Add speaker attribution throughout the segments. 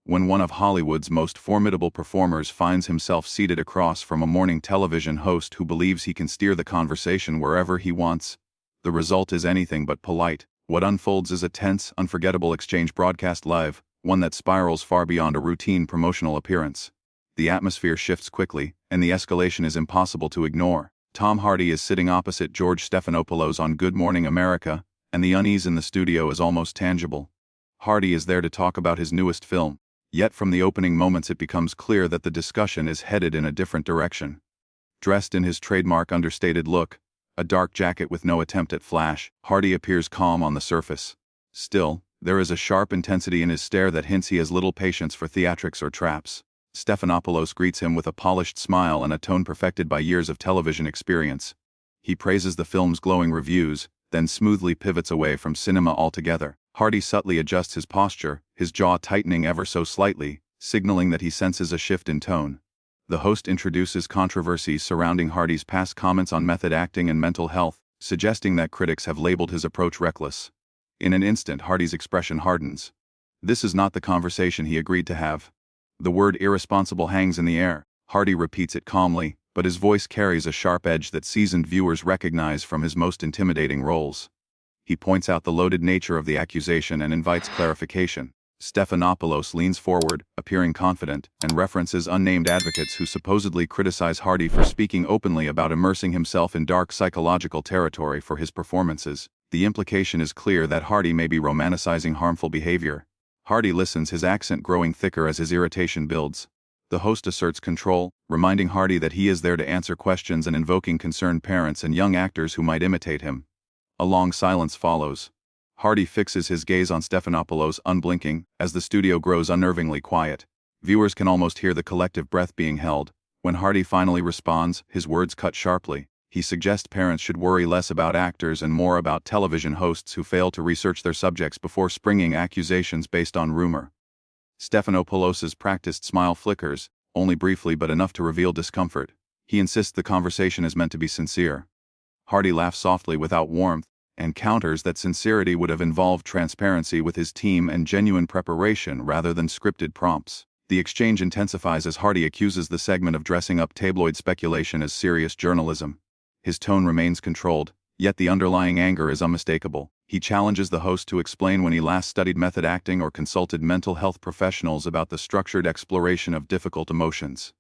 Speaker 1: when one of Hollywood's most formidable performers finds himself seated across from a morning television host who believes he can steer the conversation wherever he wants. The result is anything but polite. What unfolds is a tense, unforgettable exchange broadcast live, one that spirals far beyond a routine promotional appearance. The atmosphere shifts quickly, and the escalation is impossible to ignore. Tom Hardy is sitting opposite George Stephanopoulos on Good Morning America, and the unease in the studio is almost tangible. Hardy is there to talk about his newest film, yet from the opening moments it becomes clear that the discussion is headed in a different direction. Dressed in his trademark understated look, a dark jacket with no attempt at flash, Hardy appears calm on the surface. Still, there is a sharp intensity in his stare that hints he has little patience for theatrics or traps. Stephanopoulos greets him with a polished smile and a tone perfected by years of television experience. He praises the film's glowing reviews, then smoothly pivots away from cinema altogether. Hardy subtly adjusts his posture, his jaw tightening ever so slightly, signaling that he senses a shift in tone. The host introduces controversies surrounding Hardy's past comments on method acting and mental health, suggesting that critics have labeled his approach reckless. In an instant, Hardy's expression hardens. This is not the conversation he agreed to have. The word irresponsible hangs in the air. Hardy repeats it calmly, but his voice carries a sharp edge that seasoned viewers recognize from his most intimidating roles. He points out the loaded nature of the accusation and invites clarification. Stephanopoulos leans forward, appearing confident, and references unnamed advocates who supposedly criticize Hardy for speaking openly about immersing himself in dark psychological territory for his performances. The implication is clear that Hardy may be romanticizing harmful behavior. Hardy listens, his accent growing thicker as his irritation builds. The host asserts control, reminding Hardy that he is there to answer questions and invoking concerned parents and young actors who might imitate him. A long silence follows. Hardy fixes his gaze on Stephanopoulos, unblinking, as the studio grows unnervingly quiet. Viewers can almost hear the collective breath being held. When Hardy finally responds, his words cut sharply. He suggests parents should worry less about actors and more about television hosts who fail to research their subjects before springing accusations based on rumor. Stephanopoulos' practiced smile flickers, only briefly but enough to reveal discomfort. He insists the conversation is meant to be sincere. Hardy laughs softly without warmth, and counters that sincerity would have involved transparency with his team and genuine preparation rather than scripted prompts. The exchange intensifies as Hardy accuses the segment of dressing up tabloid speculation as serious journalism. His tone remains controlled, yet the underlying anger is unmistakable. He challenges the host to explain when he last studied method acting or consulted mental health professionals about the structured exploration of difficult emotions.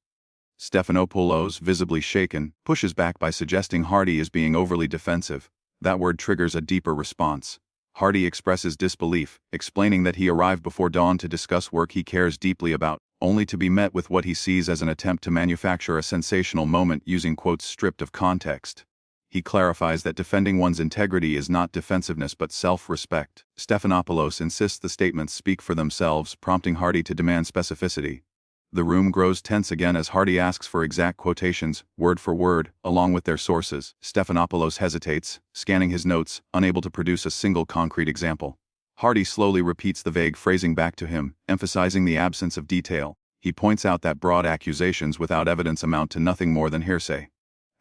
Speaker 1: Stephanopoulos, visibly shaken, pushes back by suggesting Hardy is being overly defensive. That word triggers a deeper response. Hardy expresses disbelief, explaining that he arrived before dawn to discuss work he cares deeply about, only to be met with what he sees as an attempt to manufacture a sensational moment using quotes stripped of context. He clarifies that defending one's integrity is not defensiveness but self-respect. Stephanopoulos insists the statements speak for themselves, prompting Hardy to demand specificity. The room grows tense again as Hardy asks for exact quotations, word for word, along with their sources. Stephanopoulos hesitates, scanning his notes, unable to produce a single concrete example. Hardy slowly repeats the vague phrasing back to him, emphasizing the absence of detail. He points out that broad accusations without evidence amount to nothing more than hearsay.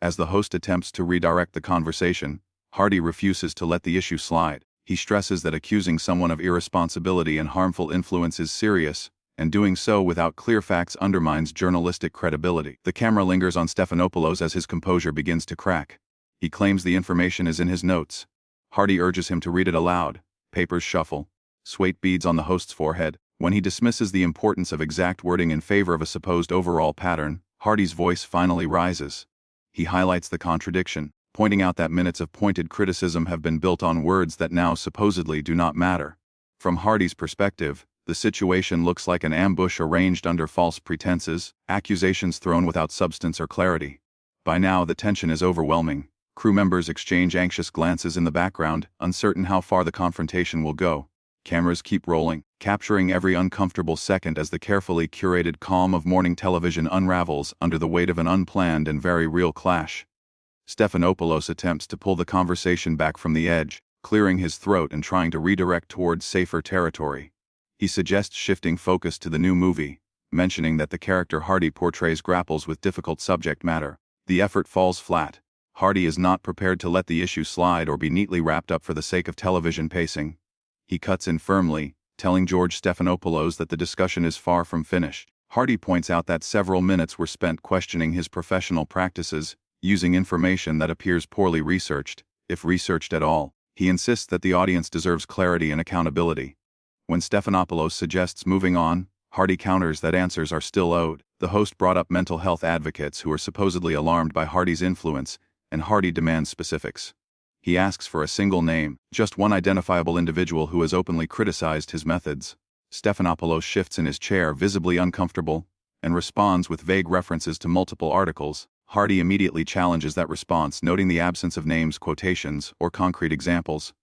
Speaker 1: As the host attempts to redirect the conversation, Hardy refuses to let the issue slide. He stresses that accusing someone of irresponsibility and harmful influence is serious, and doing so without clear facts undermines journalistic credibility. The camera lingers on Stephanopoulos as his composure begins to crack. He claims the information is in his notes. Hardy urges him to read it aloud. Papers shuffle. Sweat beads on the host's forehead. When he dismisses the importance of exact wording in favor of a supposed overall pattern, Hardy's voice finally rises. He highlights the contradiction, pointing out that minutes of pointed criticism have been built on words that now supposedly do not matter. From Hardy's perspective, the situation looks like an ambush arranged under false pretenses, accusations thrown without substance or clarity. By now the tension is overwhelming. Crew members exchange anxious glances in the background, uncertain how far the confrontation will go. Cameras keep rolling, capturing every uncomfortable second as the carefully curated calm of morning television unravels under the weight of an unplanned and very real clash. Stephanopoulos attempts to pull the conversation back from the edge, clearing his throat and trying to redirect towards safer territory. He suggests shifting focus to the new movie, mentioning that the character Hardy portrays grapples with difficult subject matter. The effort falls flat. Hardy is not prepared to let the issue slide or be neatly wrapped up for the sake of television pacing. He cuts in firmly, telling George Stephanopoulos that the discussion is far from finished. Hardy points out that several minutes were spent questioning his professional practices, using information that appears poorly researched, if researched at all. He insists that the audience deserves clarity and accountability. When Stephanopoulos suggests moving on, Hardy counters that answers are still owed. The host brought up mental health advocates who are supposedly alarmed by Hardy's influence, and Hardy demands specifics. He asks for a single name, just one identifiable individual who has openly criticized his methods. Stephanopoulos shifts in his chair, visibly uncomfortable, and responds with vague references to multiple articles. Hardy immediately challenges that response, noting the absence of names, quotations, or concrete examples.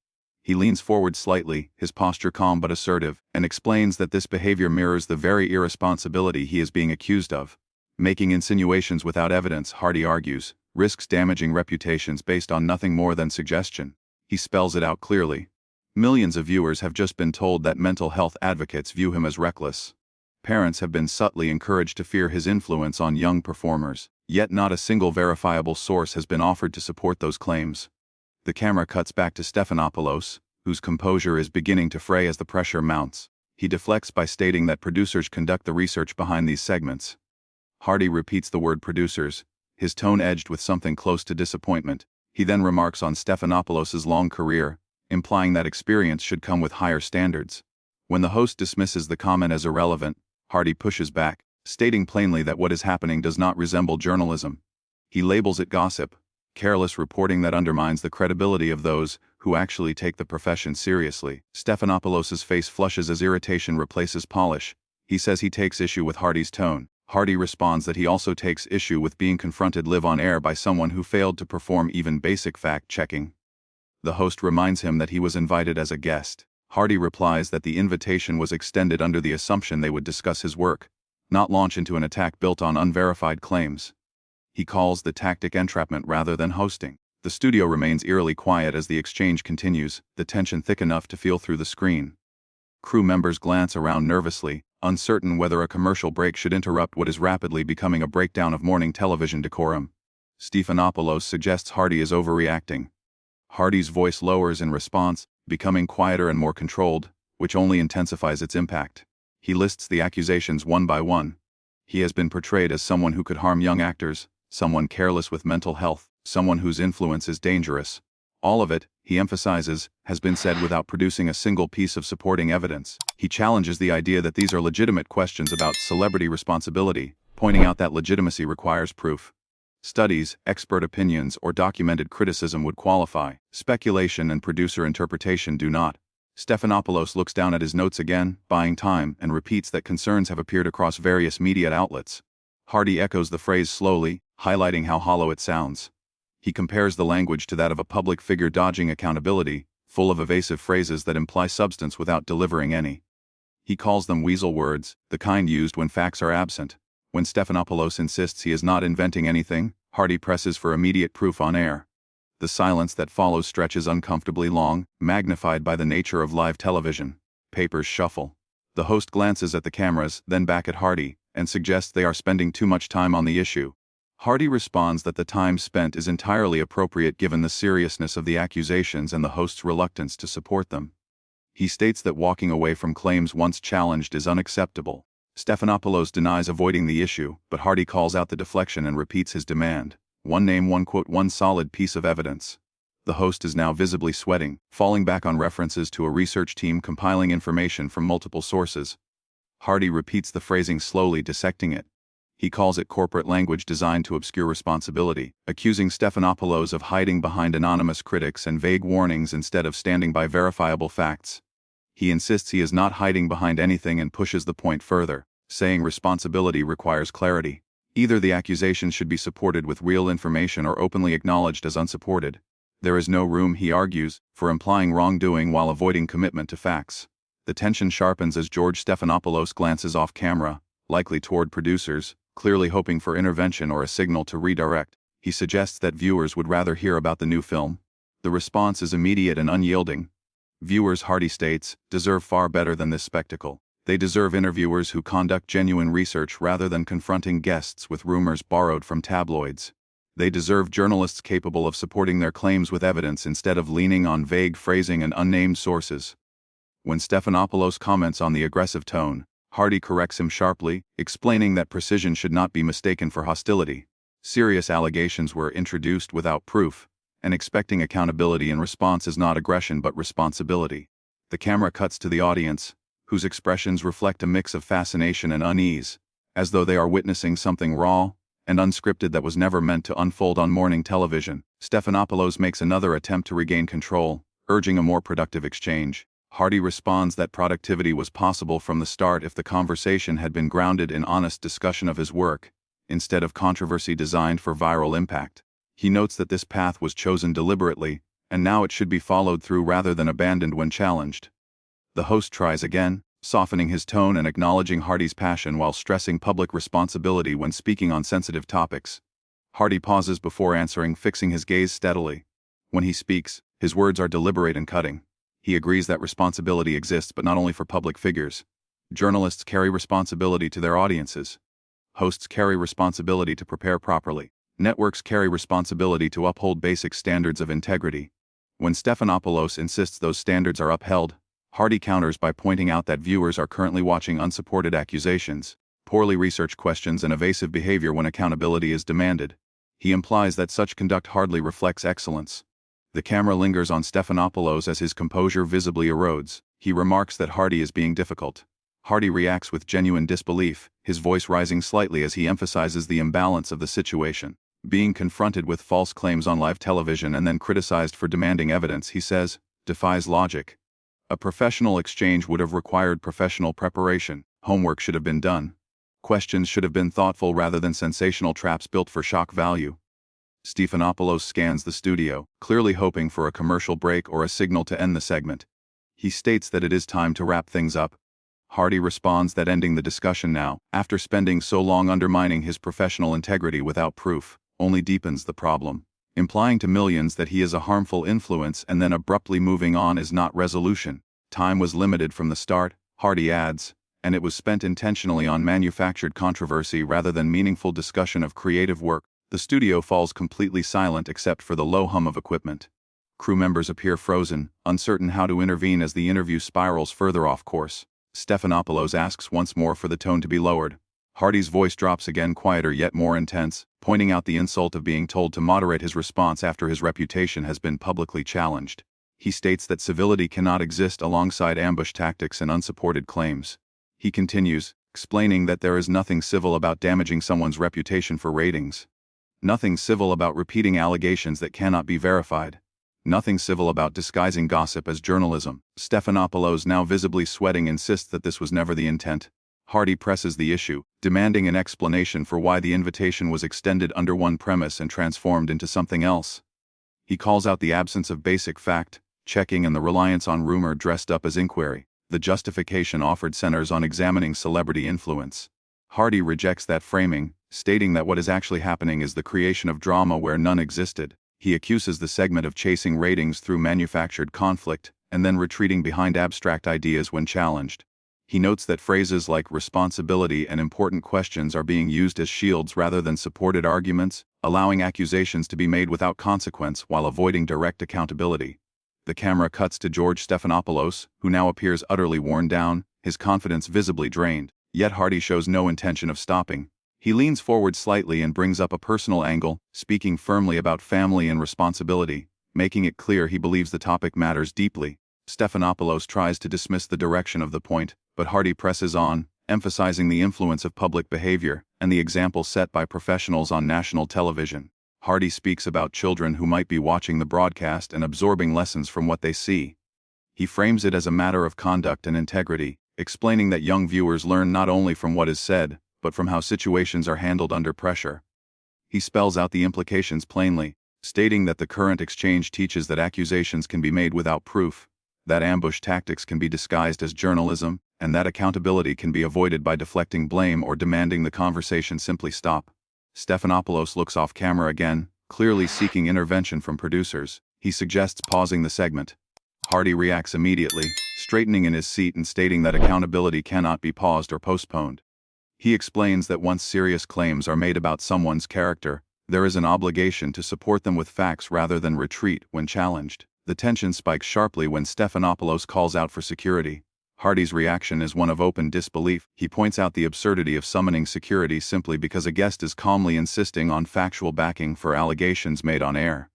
Speaker 1: He leans forward slightly, his posture calm but assertive, and explains that this behavior mirrors the very irresponsibility he is being accused of. Making insinuations without evidence, Hardy argues, risks damaging reputations based on nothing more than suggestion. He spells it out clearly. Millions of viewers have just been told that mental health advocates view him as reckless. Parents have been subtly encouraged to fear his influence on young performers, yet not a single verifiable source has been offered to support those claims. The camera cuts back to Stephanopoulos, whose composure is beginning to fray as the pressure mounts. He deflects by stating that producers conduct the research behind these segments. Hardy repeats the word producers, his tone edged with something close to disappointment. He then remarks on Stephanopoulos' long career, implying that experience should come with higher standards. When the host dismisses the comment as irrelevant, Hardy pushes back, stating plainly that what is happening does not resemble journalism. He labels it gossip, careless reporting that undermines the credibility of those who actually take the profession seriously. Stephanopoulos' face flushes as irritation replaces polish. He says he takes issue with Hardy's tone. Hardy responds that he also takes issue with being confronted live on air by someone who failed to perform even basic fact-checking. The host reminds him that he was invited as a guest. Hardy replies that the invitation was extended under the assumption they would discuss his work, not launch into an attack built on unverified claims. He calls the tactic entrapment rather than hosting. The studio remains eerily quiet as the exchange continues, the tension thick enough to feel through the screen. Crew members glance around nervously, uncertain whether a commercial break should interrupt what is rapidly becoming a breakdown of morning television decorum. Stephanopoulos suggests Hardy is overreacting. Hardy's voice lowers in response, becoming quieter and more controlled, which only intensifies its impact. He lists the accusations one by one. He has been portrayed as someone who could harm young actors, someone careless with mental health, someone whose influence is dangerous. All of it, he emphasizes, has been said without producing a single piece of supporting evidence. He challenges the idea that these are legitimate questions about celebrity responsibility, pointing out that legitimacy requires proof. Studies, expert opinions, or documented criticism would qualify. Speculation and producer interpretation do not. Stephanopoulos looks down at his notes again, buying time, and repeats that concerns have appeared across various media outlets. Hardy echoes the phrase slowly, highlighting how hollow it sounds. He compares the language to that of a public figure dodging accountability, full of evasive phrases that imply substance without delivering any. He calls them weasel words, the kind used when facts are absent. When Stephanopoulos insists he is not inventing anything, Hardy presses for immediate proof on air. The silence that follows stretches uncomfortably long, magnified by the nature of live television. Papers shuffle. The host glances at the cameras, then back at Hardy, and suggests they are spending too much time on the issue. Hardy responds that the time spent is entirely appropriate given the seriousness of the accusations and the host's reluctance to support them. He states that walking away from claims once challenged is unacceptable. Stephanopoulos denies avoiding the issue, but Hardy calls out the deflection and repeats his demand. One name, one solid piece of evidence. The host is now visibly sweating, falling back on references to a research team compiling information from multiple sources. Hardy repeats the phrasing slowly, dissecting it. He calls it corporate language designed to obscure responsibility, accusing Stephanopoulos of hiding behind anonymous critics and vague warnings instead of standing by verifiable facts. He insists he is not hiding behind anything and pushes the point further, saying responsibility requires clarity. Either the accusations should be supported with real information or openly acknowledged as unsupported. There is no room, he argues, for implying wrongdoing while avoiding commitment to facts. The tension sharpens as George Stephanopoulos glances off camera, likely toward producers, clearly hoping for intervention or a signal to redirect. He suggests that viewers would rather hear about the new film. The response is immediate and unyielding. Viewers, Hardy states, deserve far better than this spectacle. They deserve interviewers who conduct genuine research rather than confronting guests with rumors borrowed from tabloids. They deserve journalists capable of supporting their claims with evidence instead of leaning on vague phrasing and unnamed sources. When Stephanopoulos comments on the aggressive tone, Hardy corrects him sharply, explaining that precision should not be mistaken for hostility. Serious allegations were introduced without proof, and expecting accountability in response is not aggression but responsibility. The camera cuts to the audience, whose expressions reflect a mix of fascination and unease, as though they are witnessing something raw and unscripted that was never meant to unfold on morning television. Stephanopoulos makes another attempt to regain control, urging a more productive exchange. Hardy responds that productivity was possible from the start if the conversation had been grounded in honest discussion of his work, instead of controversy designed for viral impact. He notes that this path was chosen deliberately, and now it should be followed through rather than abandoned when challenged. The host tries again, softening his tone and acknowledging Hardy's passion while stressing public responsibility when speaking on sensitive topics. Hardy pauses before answering, fixing his gaze steadily. When he speaks, his words are deliberate and cutting. He agrees that responsibility exists, but not only for public figures. Journalists carry responsibility to their audiences. Hosts carry responsibility to prepare properly. Networks carry responsibility to uphold basic standards of integrity. When Stephanopoulos insists those standards are upheld, Hardy counters by pointing out that viewers are currently watching unsupported accusations, poorly researched questions, and evasive behavior when accountability is demanded. He implies that such conduct hardly reflects excellence. The camera lingers on Stephanopoulos as his composure visibly erodes. He remarks that Hardy is being difficult. Hardy reacts with genuine disbelief, his voice rising slightly as he emphasizes the imbalance of the situation. Being confronted with false claims on live television and then criticized for demanding evidence, he says, defies logic. A professional exchange would have required professional preparation. Homework should have been done. Questions should have been thoughtful rather than sensational traps built for shock value. Stephanopoulos scans the studio, clearly hoping for a commercial break or a signal to end the segment. He states that it is time to wrap things up. Hardy responds that ending the discussion now, after spending so long undermining his professional integrity without proof, only deepens the problem. Implying to millions that he is a harmful influence and then abruptly moving on is not resolution. Time was limited from the start, Hardy adds, and it was spent intentionally on manufactured controversy rather than meaningful discussion of creative work. The studio falls completely silent except for the low hum of equipment. Crew members appear frozen, uncertain how to intervene as the interview spirals further off course. Stephanopoulos asks once more for the tone to be lowered. Hardy's voice drops again, quieter yet more intense, pointing out the insult of being told to moderate his response after his reputation has been publicly challenged. He states that civility cannot exist alongside ambush tactics and unsupported claims. He continues, explaining that there is nothing civil about damaging someone's reputation for ratings. Nothing civil about repeating allegations that cannot be verified. Nothing civil about disguising gossip as journalism. Stephanopoulos, now visibly sweating, insists that this was never the intent. Hardy presses the issue, demanding an explanation for why the invitation was extended under one premise and transformed into something else. He calls out the absence of basic fact-checking and the reliance on rumor dressed up as inquiry. The justification offered centers on examining celebrity influence. Hardy rejects that framing, stating that what is actually happening is the creation of drama where none existed. He accuses the segment of chasing ratings through manufactured conflict, and then retreating behind abstract ideas when challenged. He notes that phrases like responsibility and important questions are being used as shields rather than supported arguments, allowing accusations to be made without consequence while avoiding direct accountability. The camera cuts to George Stephanopoulos, who now appears utterly worn down, his confidence visibly drained. Yet Hardy shows no intention of stopping. He leans forward slightly and brings up a personal angle, speaking firmly about family and responsibility, making it clear he believes the topic matters deeply. Stephanopoulos tries to dismiss the direction of the point, but Hardy presses on, emphasizing the influence of public behavior and the example set by professionals on national television. Hardy speaks about children who might be watching the broadcast and absorbing lessons from what they see. He frames it as a matter of conduct and integrity, explaining that young viewers learn not only from what is said, but from how situations are handled under pressure. He spells out the implications plainly, stating that the current exchange teaches that accusations can be made without proof, that ambush tactics can be disguised as journalism, and that accountability can be avoided by deflecting blame or demanding the conversation simply stop. Stephanopoulos looks off camera again, clearly seeking intervention from producers. He suggests pausing the segment. Hardy reacts immediately, straightening in his seat and stating that accountability cannot be paused or postponed. He explains that once serious claims are made about someone's character, there is an obligation to support them with facts rather than retreat when challenged. The tension spikes sharply when Stephanopoulos calls out for security. Hardy's reaction is one of open disbelief. He points out the absurdity of summoning security simply because a guest is calmly insisting on factual backing for allegations made on air.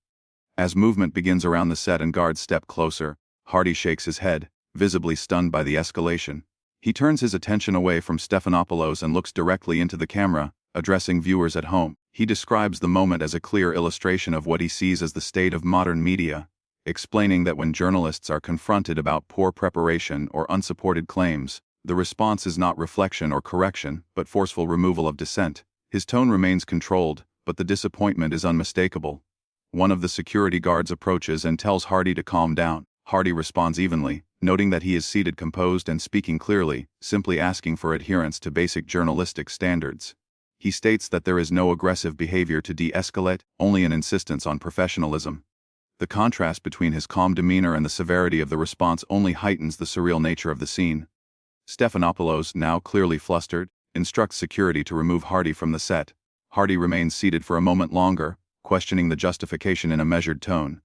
Speaker 1: As movement begins around the set and guards step closer, Hardy shakes his head, visibly stunned by the escalation. He turns his attention away from Stephanopoulos and looks directly into the camera, addressing viewers at home. He describes the moment as a clear illustration of what he sees as the state of modern media, explaining that when journalists are confronted about poor preparation or unsupported claims, the response is not reflection or correction, but forceful removal of dissent. His tone remains controlled, but the disappointment is unmistakable. One of the security guards approaches and tells Hardy to calm down. Hardy responds evenly, noting that he is seated composed and speaking clearly, simply asking for adherence to basic journalistic standards. He states that there is no aggressive behavior to de-escalate, only an insistence on professionalism. The contrast between his calm demeanor and the severity of the response only heightens the surreal nature of the scene. Stephanopoulos, now clearly flustered, instructs security to remove Hardy from the set. Hardy remains seated for a moment longer, questioning the justification in a measured tone.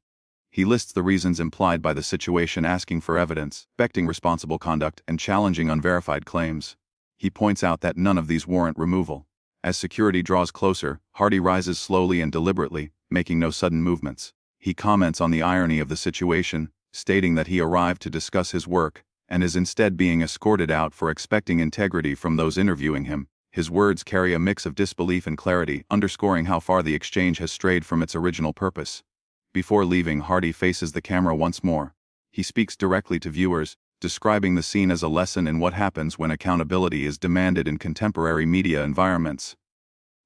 Speaker 1: He lists the reasons implied by the situation, asking for evidence, expecting responsible conduct, and challenging unverified claims. He points out that none of these warrant removal. As security draws closer, Hardy rises slowly and deliberately, making no sudden movements. He comments on the irony of the situation, stating that he arrived to discuss his work, and is instead being escorted out for expecting integrity from those interviewing him. His words carry a mix of disbelief and clarity, underscoring how far the exchange has strayed from its original purpose. Before leaving, Hardy faces the camera once more. He speaks directly to viewers, describing the scene as a lesson in what happens when accountability is demanded in contemporary media environments.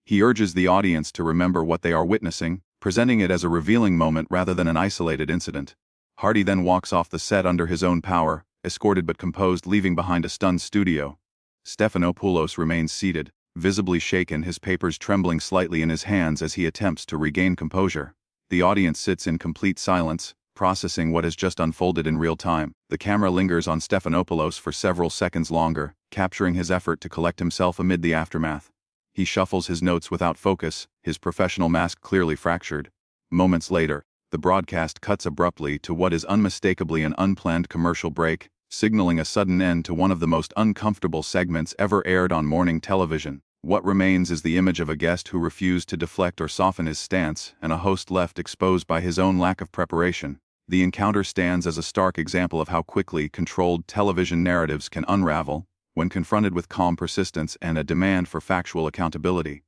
Speaker 1: He urges the audience to remember what they are witnessing, presenting it as a revealing moment rather than an isolated incident. Hardy then walks off the set under his own power, escorted but composed, leaving behind a stunned studio. Stephanopoulos remains seated, visibly shaken, his papers trembling slightly in his hands as he attempts to regain composure. The audience sits in complete silence, processing what has just unfolded in real time. The camera lingers on Stephanopoulos for several seconds longer, capturing his effort to collect himself amid the aftermath. He shuffles his notes without focus, his professional mask clearly fractured. Moments later, the broadcast cuts abruptly to what is unmistakably an unplanned commercial break, signaling a sudden end to one of the most uncomfortable segments ever aired on morning television. What remains is the image of a guest who refused to deflect or soften his stance, and a host left exposed by his own lack of preparation. The encounter stands as a stark example of how quickly controlled television narratives can unravel when confronted with calm persistence and a demand for factual accountability.